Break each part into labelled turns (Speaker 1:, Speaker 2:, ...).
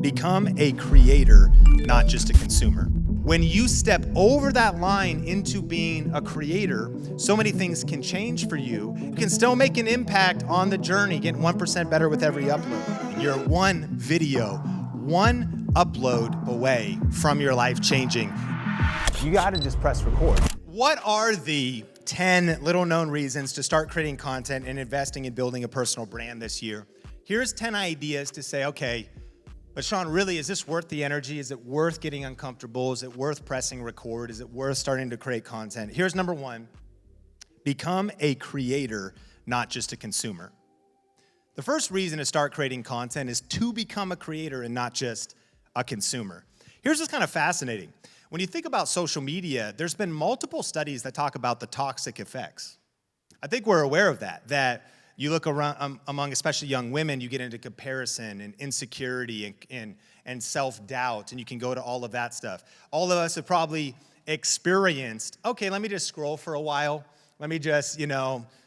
Speaker 1: Become a creator, not just a consumer. When you step over that line into being a creator, so many things can change for you. You can still make an impact on the journey, getting 1% better with every upload. You're one video, one upload away from your life changing.
Speaker 2: You gotta just press record.
Speaker 1: What are the 10 little known reasons to start creating content and investing in building a personal brand this year? Here's 10 ideas to say, okay, but Sean, really, is this worth the energy? Is it worth getting uncomfortable? Is it worth pressing record? Is it worth starting to create content? Here's number one: become a creator, not just a consumer. The first reason to start creating content is to become a creator and not just a consumer. Here's what's kind of fascinating. When you think about social media, there's been multiple studies that talk about the toxic effects. I think we're aware of that you look around among especially young women, you get into comparison and insecurity and self-doubt, and you can go to all of that stuff. All of us have probably experienced, okay, let me just scroll for a while. Let me just,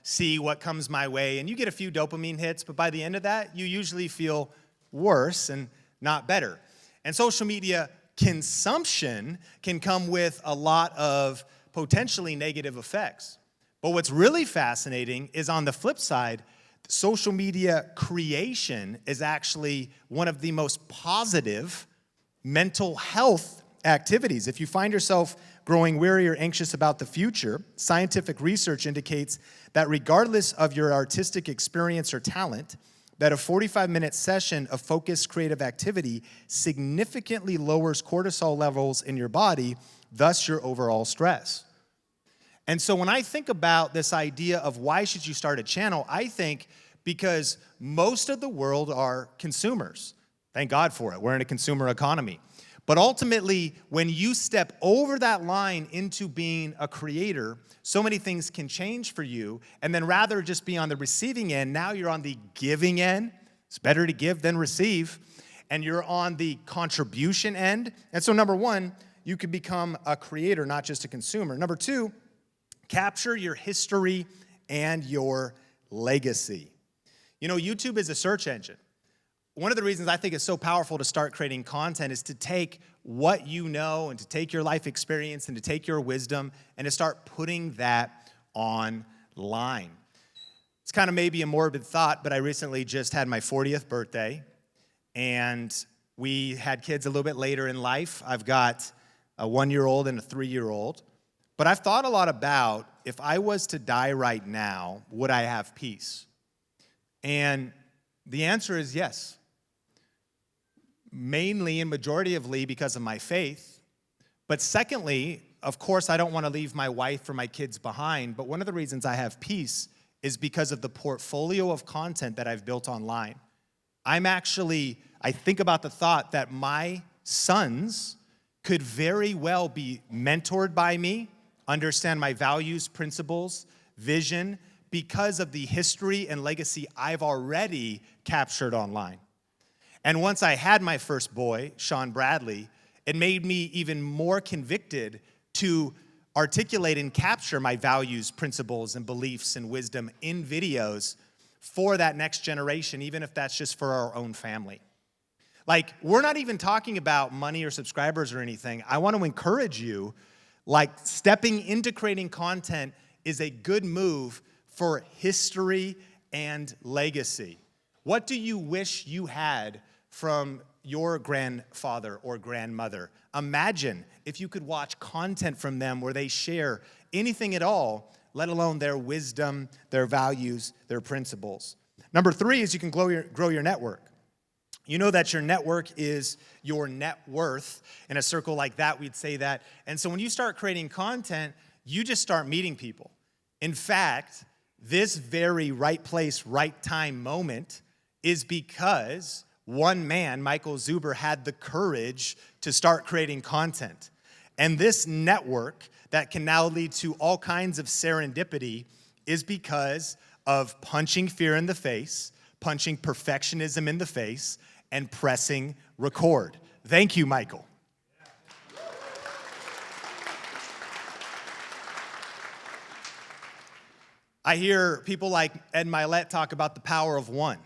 Speaker 1: see what comes my way. And you get a few dopamine hits, but by the end of that, you usually feel worse and not better. And social media consumption can come with a lot of potentially negative effects. But what's really fascinating is on the flip side, social media creation is actually one of the most positive mental health activities. If you find yourself growing weary or anxious about the future, scientific research indicates that regardless of your artistic experience or talent, that a 45-minute session of focused creative activity significantly lowers cortisol levels in your body, thus your overall stress. And so when I think about this idea of why should you start a channel, I think because most of the world are consumers. Thank God for it. We're in a consumer economy. But ultimately, when you step over that line into being a creator, so many things can change for you. And then rather just be on the receiving end, now you're on the giving end. It's better to give than receive. And you're on the contribution end. And so number one, you could become a creator, not just a consumer. Number two, capture your history and your legacy. YouTube is a search engine. One of the reasons I think it's so powerful to start creating content is to take what you know and to take your life experience and to take your wisdom and to start putting that online. It's kind of maybe a morbid thought, but I recently just had my 40th birthday, and we had kids a little bit later in life. I've got a 1-year-old and a 3-year-old. But I've thought a lot about, if I was to die right now, would I have peace? And the answer is yes. Mainly and majoritively because of my faith. But secondly, of course, I don't want to leave my wife or my kids behind. But one of the reasons I have peace is because of the portfolio of content that I've built online. I think about the thought that my sons could very well be mentored by me, understand my values, principles, vision, because of the history and legacy I've already captured online. And once I had my first boy, Sean Bradley, it made me even more convicted to articulate and capture my values, principles, and beliefs and wisdom in videos for that next generation, even if that's just for our own family. Like, we're not even talking about money or subscribers or anything. I want to encourage you, stepping into creating content is a good move for history and legacy. What do you wish you had from your grandfather or grandmother? Imagine if you could watch content from them where they share anything at all, let alone their wisdom, their values, their principles. Number three is you can grow your network. You know that your network is your net worth. In a circle like that, we'd say that. And so when you start creating content, you just start meeting people. In fact, this very right place, right time moment is because one man, Michael Zuber, had the courage to start creating content. And this network that can now lead to all kinds of serendipity is because of punching fear in the face, punching perfectionism in the face, and pressing record. Thank you, Michael. I hear people like Ed Milet talk about the power of one.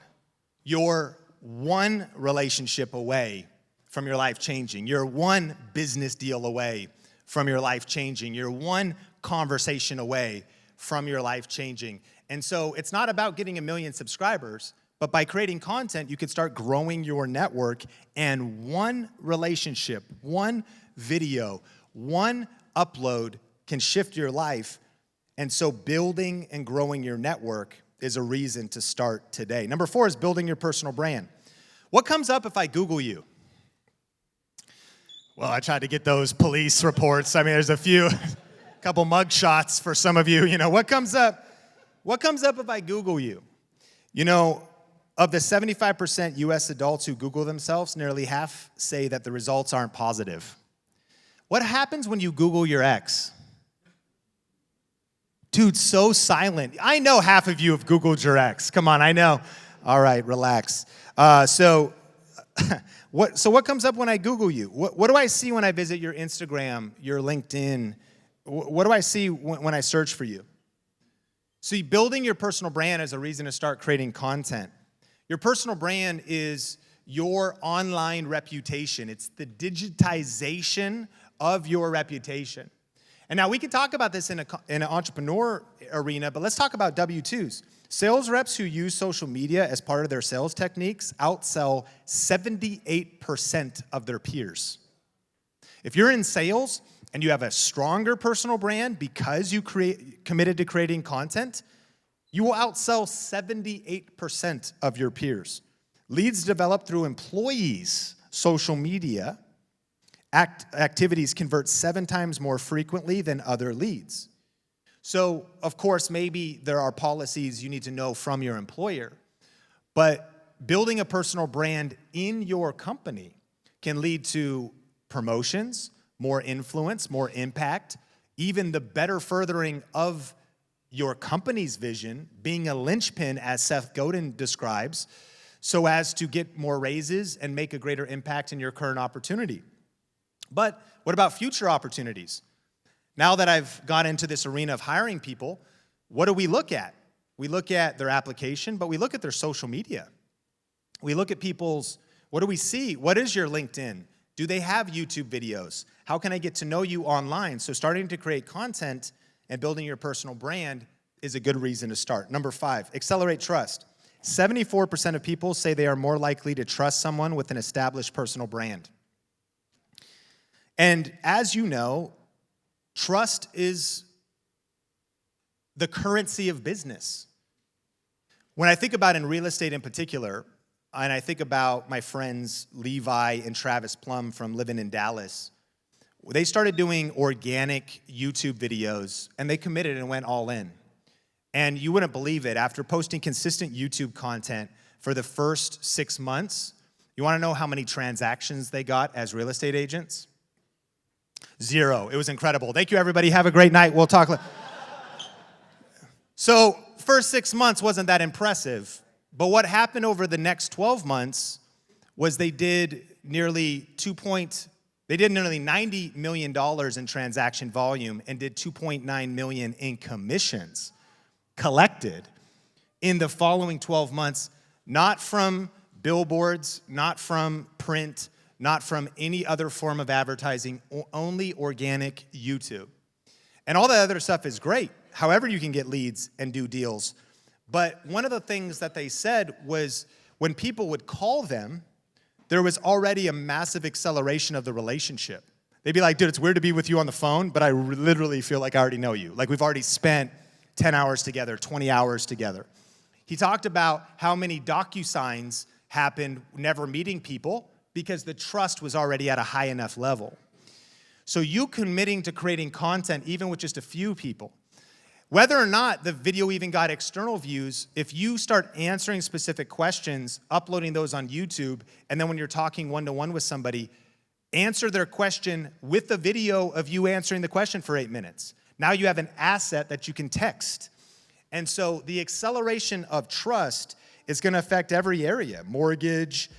Speaker 1: You're one relationship away from your life changing. You're one business deal away from your life changing. You're one conversation away from your life changing. And so it's not about getting 1 million subscribers, but by creating content, you can start growing your network, and one relationship, one video, one upload can shift your life. And so building and growing your network is a reason to start today. Number 4 is building your personal brand. What comes up if I Google you? Well, I tried to get those police reports. I mean, there's a couple mug shots for some of you. You know, what comes up? What comes up if I Google you? You know, of the 75% US adults who Google themselves, nearly half say that the results aren't positive. What happens when you Google your ex? Dude, so silent. I know half of you have Googled your ex. Come on, I know. All right, relax. So what comes up when I Google you? What do I see when I visit your Instagram, your LinkedIn? What do I see when I search for you? See, building your personal brand is a reason to start creating content. Your personal brand is your online reputation. It's the digitization of your reputation. And now we can talk about this in an entrepreneur arena, but let's talk about W-2s. Sales reps who use social media as part of their sales techniques outsell 78% of their peers. If you're in sales and you have a stronger personal brand because you committed to creating content, you will outsell 78% of your peers. Leads developed through employees' social media activities convert 7 times more frequently than other leads. So, of course, maybe there are policies you need to know from your employer, but building a personal brand in your company can lead to promotions, more influence, more impact, even the better furthering of your company's vision, being a linchpin, as Seth Godin describes, so as to get more raises and make a greater impact in your current opportunity. But what about future opportunities? Now that I've got into this arena of hiring people, what do we look at? We look at their application, but we look at their social media. We look at what do we see? What is your LinkedIn? Do they have YouTube videos? How can I get to know you online? So starting to create content and building your personal brand is a good reason to start. Number 5, accelerate trust. 74% of people say they are more likely to trust someone with an established personal brand. And as you know, trust is the currency of business. When I think about in real estate in particular, and I think about my friends Levi and Travis Plum from living in Dallas, they started doing organic YouTube videos, and they committed and went all in. And you wouldn't believe it, after posting consistent YouTube content for the first 6 months, you want to know how many transactions they got as real estate agents? 0. It was incredible. Thank you, everybody. Have a great night. We'll talk later. So, first 6 months wasn't that impressive. But what happened over the next 12 months was they did nearly $90 million in transaction volume and did $2.9 million in commissions collected in the following 12 months, not from billboards, not from print, not from any other form of advertising, only organic YouTube. And all the other stuff is great, however you can get leads and do deals. But one of the things that they said was when people would call them, there was already a massive acceleration of the relationship. They'd be like, dude, it's weird to be with you on the phone, but I literally feel like I already know you. Like we've already spent 10 hours together, 20 hours together. He talked about how many DocuSigns happened never meeting people because the trust was already at a high enough level. So you committing to creating content, even with just a few people, whether or not the video even got external views, if you start answering specific questions, uploading those on YouTube, and then when you're talking one-to-one with somebody, answer their question with the video of you answering the question for 8 minutes. Now you have an asset that you can text. And so the acceleration of trust is going to affect every area: mortgage,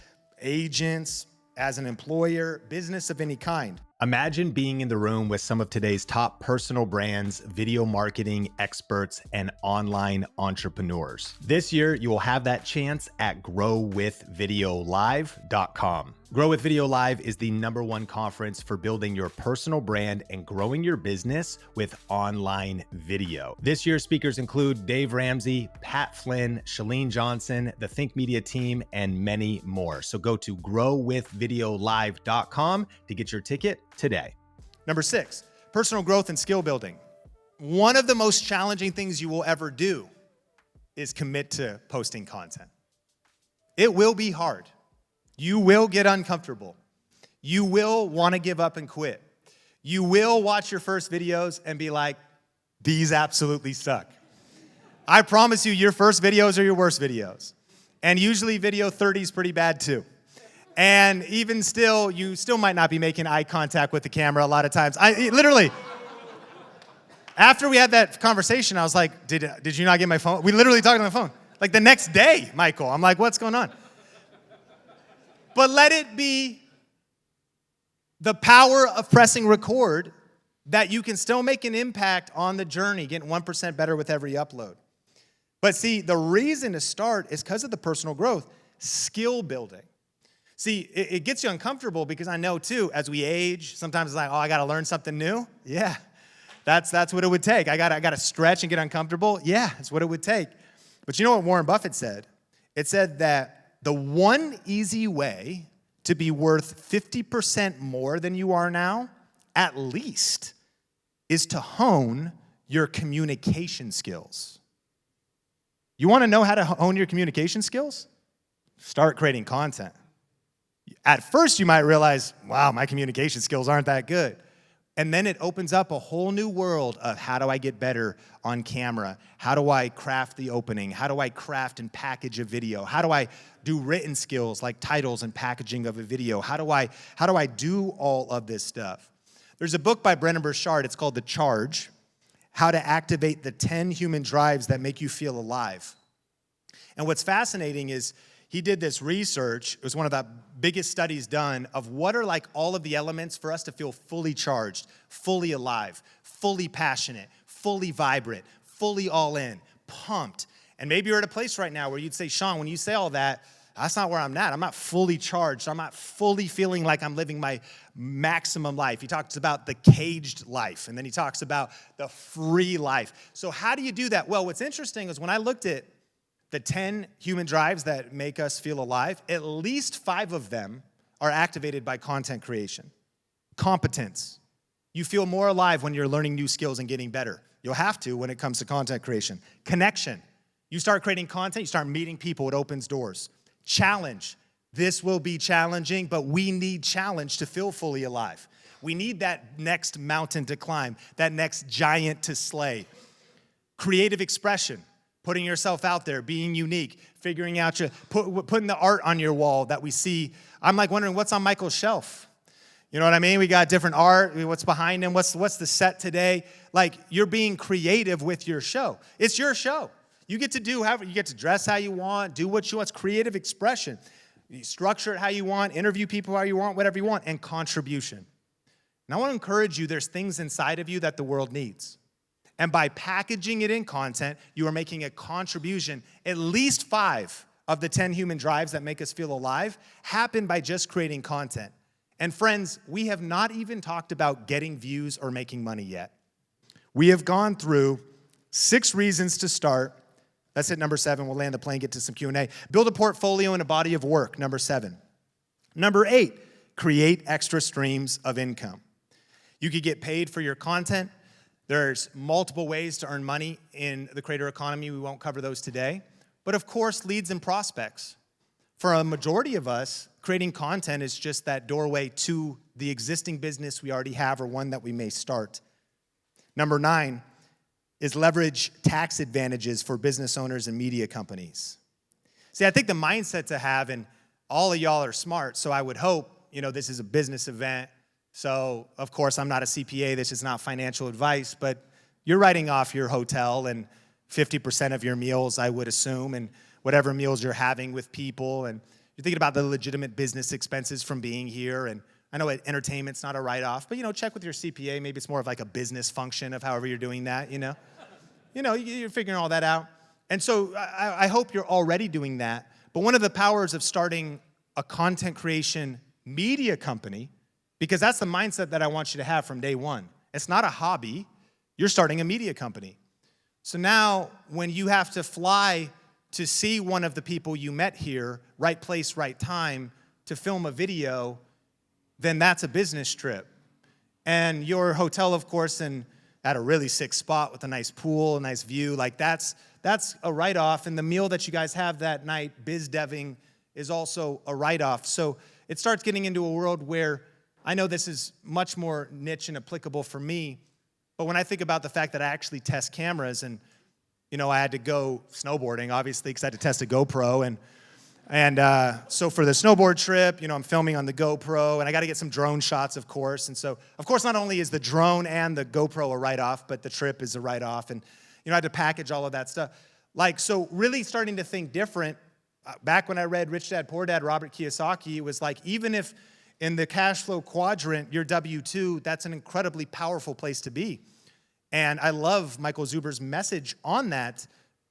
Speaker 1: agents, as an employer, business of any kind. Imagine being in the room with some of today's top personal brands, video marketing experts, and online entrepreneurs. This year, you will have that chance at growwithvideolive.com. Grow with Video Live is the #1 conference for building your personal brand and growing your business with online video. This year's speakers include Dave Ramsey, Pat Flynn, Shalene Johnson, the Think Media team, and many more. So go to growwithvideolive.com to get your ticket today. Number 6, personal growth and skill building. One of the most challenging things you will ever do is commit to posting content. It will be hard. You will get uncomfortable. You will want to give up and quit. You will watch your first videos and be like, these absolutely suck. I promise you, your first videos are your worst videos. And usually video 30 is pretty bad too. And even still, you still might not be making eye contact with the camera a lot of times. Literally, after we had that conversation, I was like, did you not get my phone? We literally talked on the phone. Like the next day, Michael, I'm like, what's going on? But let it be the power of pressing record that you can still make an impact on the journey, getting 1% better with every upload. But see, the reason to start is because of the personal growth, skill building. See, it gets you uncomfortable because I know too, as we age, sometimes it's like, oh, I got to learn something new. Yeah, that's what it would take. I got to stretch and get uncomfortable. Yeah, that's what it would take. But you know what Warren Buffett said? It said that the one easy way to be worth 50% more than you are now, at least, is to hone your communication skills. You want to know how to hone your communication skills? Start creating content. At first, you might realize, wow, my communication skills aren't that good. And then it opens up a whole new world of how do I get better on camera? How do I craft the opening? How do I craft and package a video? How do I do written skills like titles and packaging of a video? How do I do all of this stuff? There's a book by Brennan Burchard. It's called The Charge, How to Activate the 10 Human Drives That Make You Feel Alive. And what's fascinating is he did this research. It was one of the biggest studies done of what are like all of the elements for us to feel fully charged, fully alive, fully passionate, fully vibrant, fully all in, pumped. And maybe you're at a place right now where you'd say, Sean, when you say all that, that's not where I'm at. I'm not fully charged. I'm not fully feeling like I'm living my maximum life. He talks about the caged life, and then he talks about the free life. So how do you do that? Well, what's interesting is when I looked at the 10 human drives that make us feel alive, at least 5 of them are activated by content creation. Competence. You feel more alive when you're learning new skills and getting better. You'll have to when it comes to content creation. Connection. You start creating content, you start meeting people, it opens doors. Challenge. This will be challenging, but we need challenge to feel fully alive. We need that next mountain to climb, that next giant to slay. Creative expression. Putting yourself out there, being unique, figuring out putting the art on your wall that we see. I'm like wondering what's on Michael's shelf. You know what I mean? We got different art. What's behind him? What's the set today? Like you're being creative with your show. It's your show. You get to do however you get to dress how you want, do what you want. It's creative expression. You structure it how you want, interview people how you want, whatever you want, and contribution. And I want to encourage you. There's things inside of you that the world needs. And by packaging it in content, you are making a contribution. At least 5 of the 10 human drives that make us feel alive happen by just creating content. And friends, we have not even talked about getting views or making money yet. We have gone through 6 reasons to start. That's it, number 7. We'll land the plane, get to some Q&A. Build a portfolio and a body of work, number 7. Number 8, create extra streams of income. You could get paid for your content. There's multiple ways to earn money in the creator economy. We won't cover those today. But of course, leads and prospects. For a majority of us, creating content is just that doorway to the existing business we already have or one that we may start. Number 9 is leverage tax advantages for business owners and media companies. See, I think the mindset to have, and all of y'all are smart, so I would hope, this is a business event. So, of course, I'm not a CPA. This is not financial advice, but you're writing off your hotel and 50% of your meals, I would assume, and whatever meals you're having with people. And you're thinking about the legitimate business expenses from being here. And I know entertainment's not a write-off, but, check with your CPA. Maybe it's more of like a business function of however you're doing that, You're figuring all that out. And so I hope you're already doing that. But one of the powers of starting a content creation media company, because that's the mindset that I want you to have from day one. It's not a hobby. You're starting a media company. So now when you have to fly to see one of the people you met here, right place, right time, to film a video, then that's a business trip. And your hotel, of course, and at a really sick spot with a nice pool, a nice view, like that's a write-off. And the meal that you guys have that night, biz deving, is also a write-off. So it starts getting into a world where I know this is much more niche and applicable for me, but when I think about the fact that I actually test cameras, and I had to go snowboarding, obviously, because I had to test a GoPro, and so for the snowboard trip, I'm filming on the GoPro, and I got to get some drone shots, of course. And so, of course, not only is the drone and the GoPro a write-off, but the trip is a write-off, and I had to package all of that stuff. So really starting to think different. Back when I read Rich Dad, Poor Dad, Robert Kiyosaki, it was like, even if in the cash flow quadrant, you're W-2, that's an incredibly powerful place to be. And I love Michael Zuber's message on that.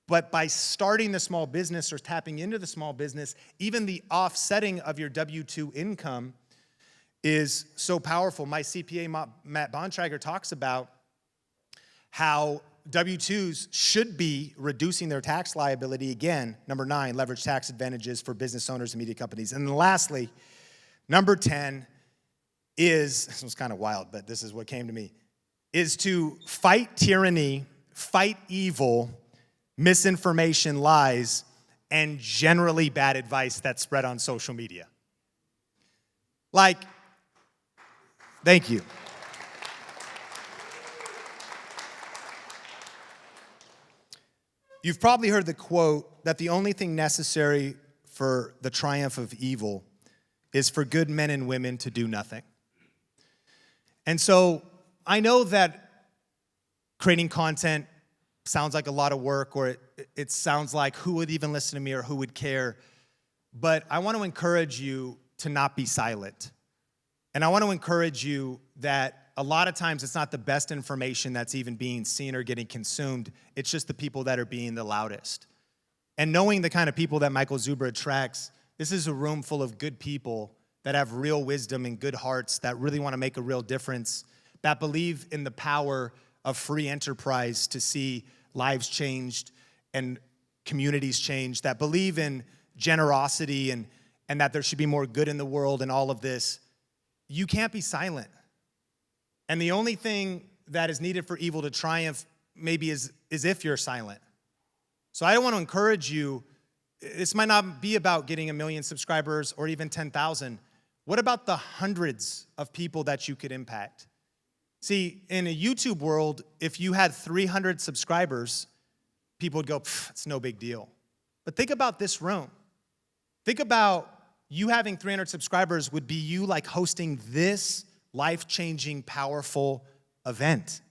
Speaker 1: But by starting the small business or tapping into the small business, even the offsetting of your W-2 income is so powerful. My CPA, Matt Bontrager, talks about how W-2s should be reducing their tax liability. Again, number 9, leverage tax advantages for business owners and media companies. And then lastly, number 10 is, this was kind of wild, but this is what came to me, is to fight tyranny, fight evil, misinformation, lies, and generally bad advice that's spread on social media. Thank you. You've probably heard the quote that the only thing necessary for the triumph of evil is for good men and women to do nothing. And so I know that creating content sounds like a lot of work, or it sounds like who would even listen to me or who would care. But I want to encourage you to not be silent. And I want to encourage you that a lot of times it's not the best information that's even being seen or getting consumed. It's just the people that are being the loudest. And knowing the kind of people that Michael Zuber attracts, this is a room full of good people that have real wisdom and good hearts that really want to make a real difference, that believe in the power of free enterprise to see lives changed and communities changed, that believe in generosity and that there should be more good in the world and all of this. You can't be silent. And the only thing that is needed for evil to triumph maybe is if you're silent. So I want to encourage you, this might not be about getting 1 million subscribers or even 10,000. What about the hundreds of people that you could impact? See, in a YouTube world, if you had 300 subscribers, people would go, it's no big deal. But think about this room. Think about you having 300 subscribers would be you like hosting this life-changing, powerful event.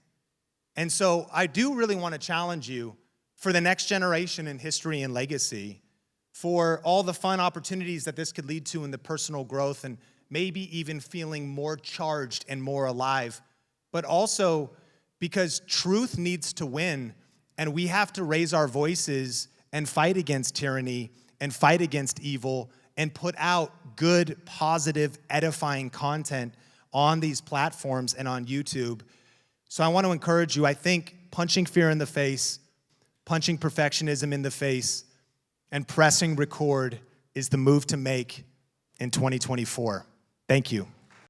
Speaker 1: And so I do really want to challenge you for the next generation in history and legacy, for all the fun opportunities that this could lead to in the personal growth and maybe even feeling more charged and more alive, but also because truth needs to win, and we have to raise our voices and fight against tyranny and fight against evil and put out good, positive, edifying content on these platforms and on YouTube. So I want to encourage you. I think punching fear in the face, punching perfectionism in the face, and pressing record is the move to make in 2024. Thank you.